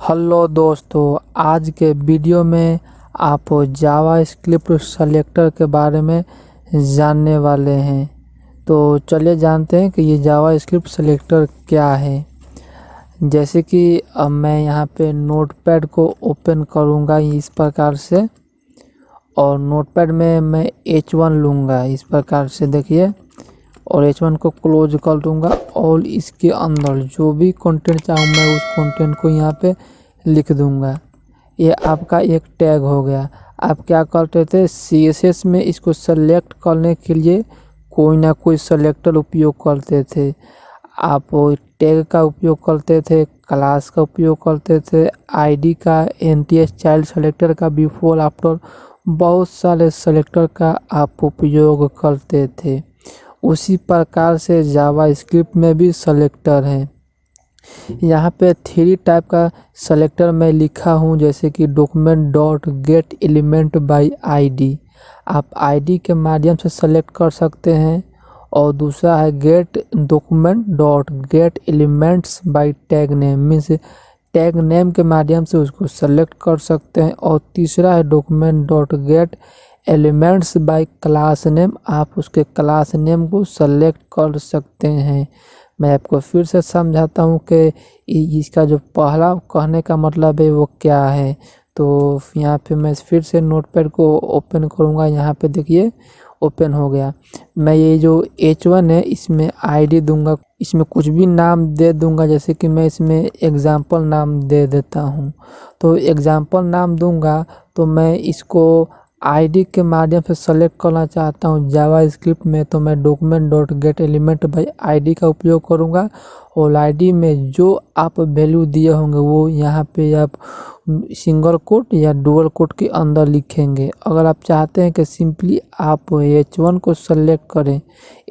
Hello दोस्तों, आज के वीडियो में आप जावा स्क्रिप्ट सेलेक्टर के बारे में जानने वाले हैं। तो चलिए जानते हैं कि ये जावा स्क्रिप्ट सेलेक्टर क्या है। जैसे कि अब मैं यहाँ पे नोटपैड को ओपन करूँगा इस प्रकार से, और नोटपैड में मैं H1 लूँगा इस प्रकार से, देखिए, और H1 को क्लोज कर दूँगा और इसके अंदर जो भी कंटेंट चाहूँ मैं उस कंटेंट को यहाँ पे लिख दूँगा। ये आपका एक टैग हो गया। आप क्या करते थे, CSS में इसको सेलेक्ट करने के लिए कोई ना कोई सेलेक्टर उपयोग करते थे। आप टैग का उपयोग करते थे, क्लास का उपयोग करते थे, आईडी का, NTS चाइल्ड सेलेक्टर का, बिफोर आफ्टर, बहुत सारे सेलेक्टर का आप उपयोग करते थे। उसी प्रकार से जावा स्क्रिप्ट में भी सेलेक्टर है। यहाँ पे 3 टाइप का सेलेक्टर मैं लिखा हूँ, जैसे कि document dot gate element by ID, आप आईडी के माध्यम से सेलेक्ट कर सकते हैं। और दूसरा है gate document dot gate elements bye tag name, means tag name के माध्यम से उसको सेलेक्ट कर सकते हैं। और तीसरा है document dot gate elements bye class name, आप उसके क्लास नेम को सेलेक्ट कर सकते हैं। मैं आपको फिर से समझाता हूँ कि इसका जो पहला कहने का मतलब है वो क्या है। तो यहाँ पे मैं फिर से नोटपैड को ओपन करूँगा, यहाँ पे देखिए ओपन हो गया। मैं ये जो H1 है इसमें आईडी दूंगा, इसमें कुछ भी नाम दे दूंगा, जैसे कि मैं इसमें एग्जाम्पल नाम दे देता हूँ। तो एग्जाम्पल नाम दूंगा, तो मैं इसको आईडी के माध्यम से सेलेक्ट करना चाहता हूँ जावा स्क्रिप्ट में, तो मैं document dot gate element by ID का उपयोग करूँगा। और आईडी में जो आप वैल्यू दिए होंगे वो यहाँ पे आप सिंगल कोट या डुअल कोट के अंदर लिखेंगे। अगर आप चाहते हैं कि सिंपली आप H1 को सेलेक्ट करें,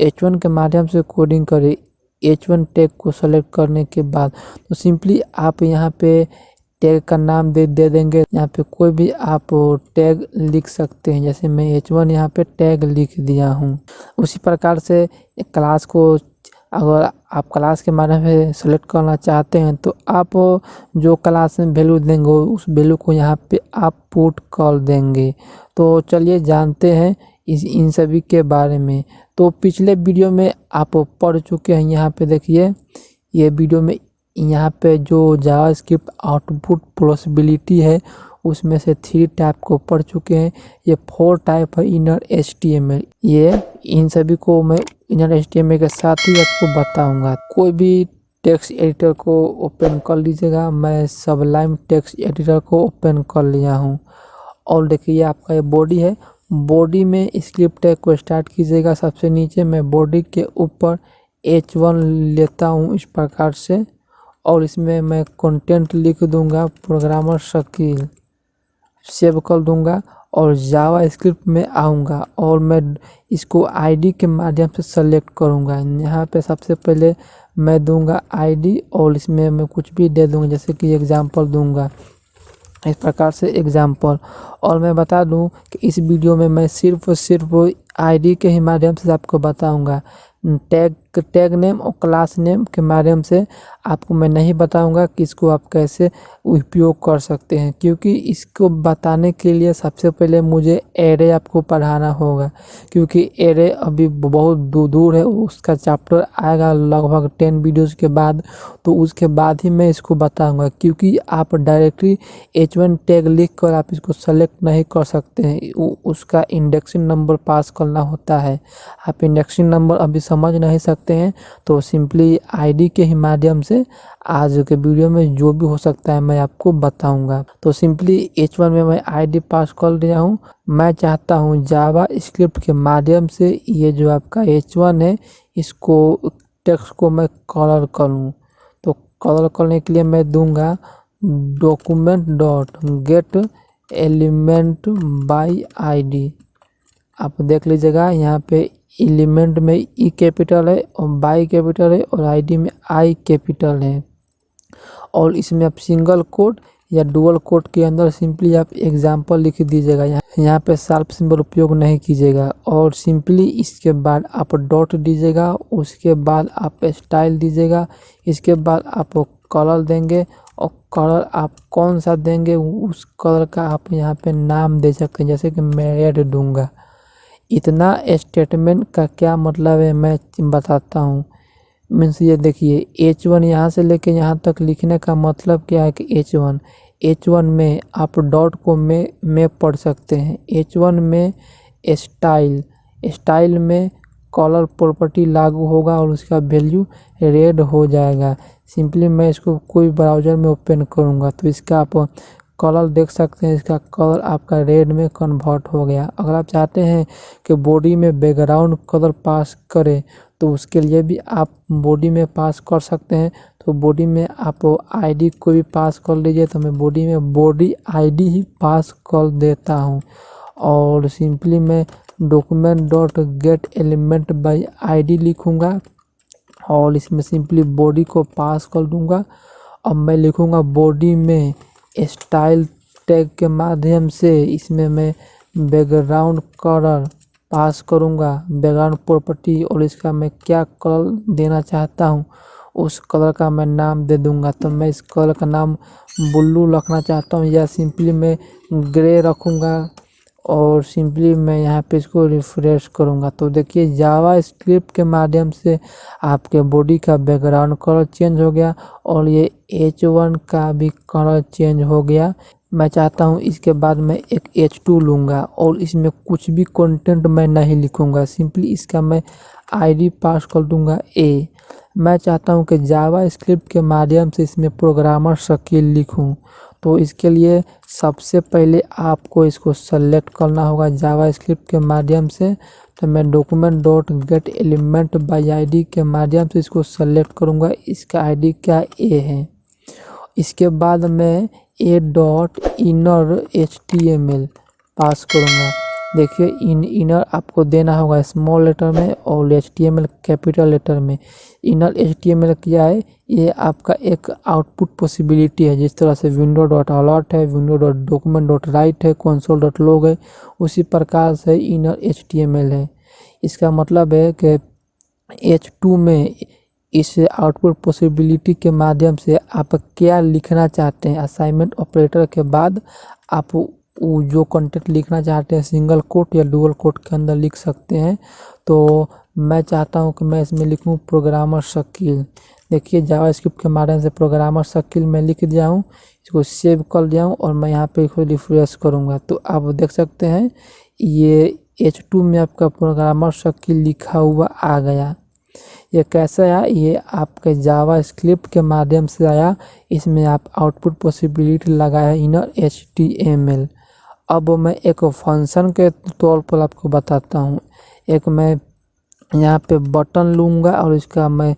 H1 के माध्यम से कोडिंग करें, H1 टैग को सेलेक्ट करने के बाद, तो सिंपली आप यहाँ पे टैग का नाम दे देंगे। यहाँ पे कोई भी आप टैग लिख सकते हैं, जैसे मैं H1 यहाँ पे टैग लिख दिया हूँ। उसी प्रकार से क्लास को अगर आप क्लास के माध्यम से सेलेक्ट करना चाहते हैं, तो आप जो क्लास में वैल्यू देंगे उस वैल्यू को यहाँ पे आप पुट कर देंगे। तो चलिए जानते हैं इन सभी के बारे में। तो पिछले वीडियो में आप पढ़ चुके हैं, यहाँ पे देखिए, ये वीडियो में यहाँ पे जो जावा स्क्रिप्ट आउटपुट पॉसिबिलिटी है उसमें से 3 टाइप को पढ़ चुके हैं। ये 4 टाइप है इनर HTML, ये इन सभी को मैं इनर HTML के साथ ही आपको बताऊंगा। कोई भी टेक्स्ट एडिटर को ओपन कर लीजिएगा, मैं सबलाइम टेक्स्ट एडिटर को ओपन कर लिया हूँ। और देखिए आपका ये बॉडी है, बॉडी में स्क्रिप्ट टैग को स्टार्ट कीजिएगा। सबसे नीचे मैं बॉडी के ऊपर H1 लेता हूँ इस प्रकार से, और इसमें मैं कंटेंट लिख दूंगा प्रोग्रामर स्किल, सेव कर दूंगा और जावा स्क्रिप्ट में आऊँगा और मैं इसको आईडी के माध्यम से सेलेक्ट करूँगा। यहाँ पे सबसे पहले मैं दूंगा आईडी और इसमें मैं कुछ भी दे दूंगा, जैसे कि एग्जांपल दूंगा, इस प्रकार से एग्जांपल। और मैं बता दूं कि इस वीडियो में मैं सिर्फ आईडी के ही माध्यम से आपको बताऊंगा, टैग नेम और क्लास नेम के माध्यम से आपको मैं नहीं बताऊंगा कि इसको आप कैसे उपयोग कर सकते हैं, क्योंकि इसको बताने के लिए सबसे पहले मुझे एरे आपको पढ़ाना होगा, क्योंकि एरे अभी बहुत दूर है, उसका चैप्टर आएगा लगभग 10 वीडियोज़ के बाद, तो उसके बाद ही मैं इसको बताऊंगा। क्योंकि आप डायरेक्टली H1 टैग लिख कर आप इसको सेलेक्ट नहीं कर सकते हैं, उसका इंडेक्सिंग नंबर पास करना होता है। आप इंडेक्सिंग नंबर अभी समझ नहीं सकते हैं, तो सिंपली आईडी के ही माध्यम से आज के वीडियो में जो भी हो सकता है मैं आपको बताऊंगा। तो सिंपली H1 में मैं आईडी पास कर दिया हूँ। मैं चाहता हूँ जावा स्क्रिप्ट के माध्यम से ये जो आपका H1 है इसको टेक्स्ट को मैं कलर करूँ। तो कलर करने के लिए मैं दूंगा document dot gate element by ID. आप देख लीजिएगा यहाँ पे एलिमेंट में ई कैपिटल है और बाई कैपिटल है और आईडी में आई कैपिटल है। और इसमें आप सिंगल कोट या डुअल कोट के अंदर सिंपली आप एग्जांपल लिख दीजिएगा। यहाँ पे शार्प सिंबल उपयोग नहीं कीजिएगा। और सिंपली इसके बाद आप डॉट दीजिएगा, उसके बाद आप स्टाइल दीजिएगा, इसके बाद आप कलर देंगे और कलर आप कौन सा देंगे उस कलर का आप यहाँ पे नाम दे सकते हैं, जैसे कि मैं रेड दूंगा। इतना स्टेटमेंट का क्या मतलब है मैं बताता हूँ। मीन्स ये देखिए H1 यहाँ से लेके यहाँ तक लिखने का मतलब क्या है कि H1 में आप डॉट को में पढ़ सकते हैं। H1 में स्टाइल में कलर प्रॉपर्टी लागू होगा और उसका वैल्यू रेड हो जाएगा। सिंपली मैं इसको कोई ब्राउज़र में ओपन करूँगा तो इसका आप कलर देख सकते हैं, इसका कलर आपका रेड में कन्वर्ट हो गया। अगर आप चाहते हैं कि बॉडी में बैकग्राउंड कलर पास करें तो उसके लिए भी आप बॉडी में पास कर सकते हैं। तो बॉडी में आप आईडी को भी पास कर लीजिए, तो मैं बॉडी में बॉडी आईडी ही पास कर देता हूँ और सिंपली मैं document dot gate element by ID लिखूँगा और इसमें सिंपली बॉडी को पास कर दूँगा। अब मैं लिखूँगा बॉडी में स्टाइल टैग के माध्यम से इसमें मैं बैकग्राउंड कलर पास करूँगा, बैकग्राउंड प्रॉपर्टी, और इसका मैं क्या कलर देना चाहता हूँ उस कलर का मैं नाम दे दूँगा। तो मैं इस कलर का नाम ब्लू रखना चाहता हूँ या सिंपली मैं ग्रे रखूँगा और सिंपली मैं यहाँ पे इसको रिफ्रेश करूँगा। तो देखिए जावा स्क्रिप्ट के माध्यम से आपके बॉडी का बैकग्राउंड कलर चेंज हो गया और ये H1 का भी कलर चेंज हो गया। मैं चाहता हूँ इसके बाद मैं एक H2 लूँगा और इसमें कुछ भी कंटेंट मैं नहीं लिखूँगा, सिंपली इसका मैं आईडी पास कर दूँगा A। मैं चाहता हूँ कि जावा स्क्रिप्ट के माध्यम से इसमें प्रोग्रामर स्किल लिखूँ, तो इसके लिए सबसे पहले आपको इसको सेलेक्ट करना होगा जावा स्क्रिप्ट के माध्यम से। तो मैं document dot gate element by ID के माध्यम से इसको सेलेक्ट करूँगा, इसका आईडी क्या A है। इसके बाद मैं A डॉट इनर HTML पास करूँगा। देखिए इनर आपको देना होगा स्मॉल लेटर में और HTML कैपिटल लेटर में। इनर HTML क्या है, ये आपका एक आउटपुट पॉसिबिलिटी है। जिस तरह से विंडो डॉट अलर्ट है, window dot document dot right है, कंसोल डॉट लॉग है, उसी प्रकार से इनर HTML है। इसका मतलब है कि H2 में इस आउटपुट पॉसिबिलिटी के माध्यम से आप क्या लिखना चाहते हैं, असाइनमेंट ऑपरेटर के बाद आप जो कंटेंट लिखना चाहते हैं सिंगल कोट या डुअल कोट के अंदर लिख सकते हैं। तो मैं चाहता हूं कि मैं इसमें लिखूं प्रोग्रामर स्किल। देखिए जावास्क्रिप्ट के माध्यम से प्रोग्रामर स्किल मैं लिख दिया हूं, इसको सेव कर दिया हूं और मैं यहां पे इसको रिफ्रेश करूंगा तो आप देख सकते हैं ये H2 में आपका प्रोग्रामर स्किल लिखा हुआ आ गया। ये कैसे आया, ये आपके जावा स्क्रिप्ट के माध्यम से आया। इसमें आप आउटपुट पॉसिबिलिटी लगाया इनर HTML। अब मैं एक फंक्शन के तौर पर आपको बताता हूँ। एक मैं यहाँ पे बटन लूँगा और इसका मैं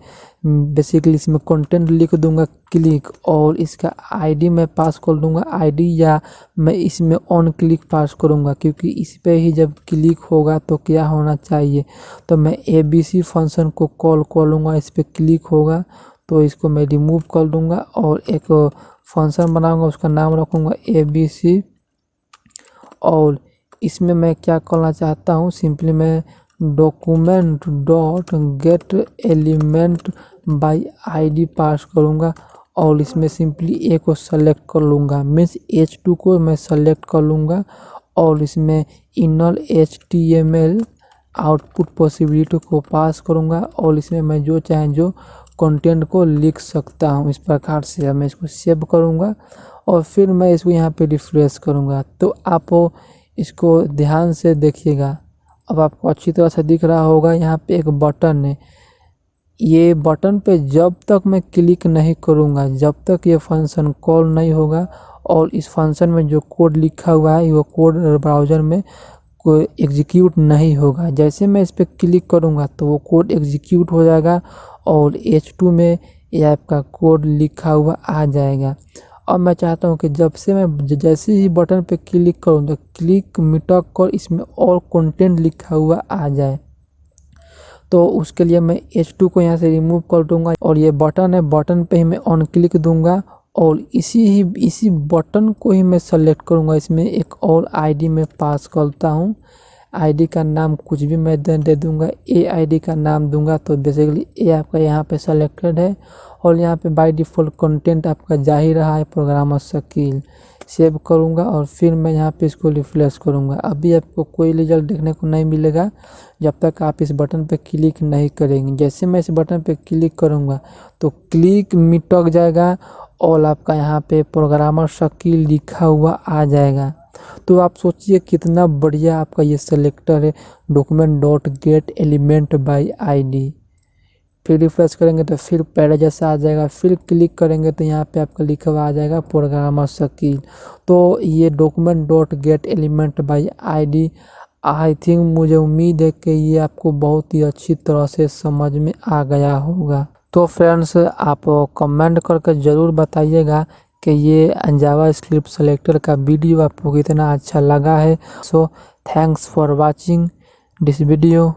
बेसिकली इसमें कंटेंट लिख दूँगा क्लिक, और इसका आईडी मैं पास कर दूँगा आईडी, या मैं इसमें ऑन क्लिक पास करूँगा क्योंकि इस पे ही जब क्लिक होगा तो क्या होना चाहिए। तो मैं ABC फंक्शन को कॉल कर लूँगा, इस पर क्लिक होगा तो इसको मैं रिमूव कर दूँगा और एक फंक्शन बनाऊँगा, उसका नाम रखूँगा ABC। और इसमें मैं क्या करना चाहता हूँ, सिंपली मैं document dot gate element by ID पास करूँगा और इसमें सिंपली A को सेलेक्ट कर लूँगा, मीन्स H2 को मैं सेलेक्ट कर लूँगा और इसमें इनर HTML आउटपुट पॉसिबिलिटी को पास करूँगा और इसमें मैं जो चाहे जो कंटेंट को लिख सकता हूँ इस प्रकार से। मैं इसको सेव करूँगा और फिर मैं इसको यहाँ पे रिफ्रेश करूँगा। तो आप इसको ध्यान से देखिएगा, अब आपको अच्छी तरह से दिख रहा होगा। यहाँ पे एक बटन है, ये बटन पे जब तक मैं क्लिक नहीं करूँगा जब तक ये फंक्शन कॉल नहीं होगा और इस फंक्शन में जो कोड लिखा हुआ है वो कोड ब्राउज़र में कोई एग्जीक्यूट नहीं होगा। जैसे मैं इस पर क्लिक करूँगा तो वो कोड एग्जीक्यूट हो जाएगा और H2 में ये आपका कोड लिखा हुआ आ जाएगा। अब मैं चाहता हूँ कि जब से मैं जैसे ही बटन पे क्लिक करूँ तो क्लिक मिटक कर इसमें और कंटेंट लिखा हुआ आ जाए, तो उसके लिए मैं H2 को यहाँ से रिमूव कर दूँगा और ये बटन है, बटन पे ही मैं ऑन क्लिक दूँगा और इसी बटन को ही मैं सेलेक्ट करूँगा। इसमें एक और आईडी में पास करता हूँ, आईडी का नाम कुछ भी मैं दे दूंगा, ए आईडी का नाम दूंगा तो बेसिकली ए आपका यहाँ पे सेलेक्टेड है। और यहाँ पे बाय डिफ़ॉल्ट कंटेंट आपका जा ही रहा है प्रोग्रामर स्किल। सेव करूँगा और फिर मैं यहाँ पे इसको रिफ्रेश करूँगा। अभी आपको कोई रिजल्ट देखने को नहीं मिलेगा जब तक आप इस बटन पे क्लिक नहीं करेंगे। जैसे मैं इस बटन पे क्लिक करूँगा तो क्लिक मिटक जाएगा और आपका यहाँ पे प्रोग्रामर स्किल लिखा हुआ आ जाएगा। तो आप सोचिए कितना बढ़िया आपका ये सेलेक्टर है, document dot gate element by ID. फिर रिफ्रेश करेंगे तो फिर पहले जैसा आ जाएगा, फिर क्लिक करेंगे तो यहाँ पे आपका लिखा हुआ आ जाएगा प्रोग्रामर स्किल। तो ये document dot gate element by ID I think, मुझे उम्मीद है कि ये आपको बहुत ही अच्छी तरह से समझ में आ गया होगा। तो फ्रेंड्स आप कमेंट करके ज़रूर बताइएगा कि ये जावा स्क्रिप्ट सेलेक्टर का वीडियो आपको कितना अच्छा लगा है। So thanks for watching this video.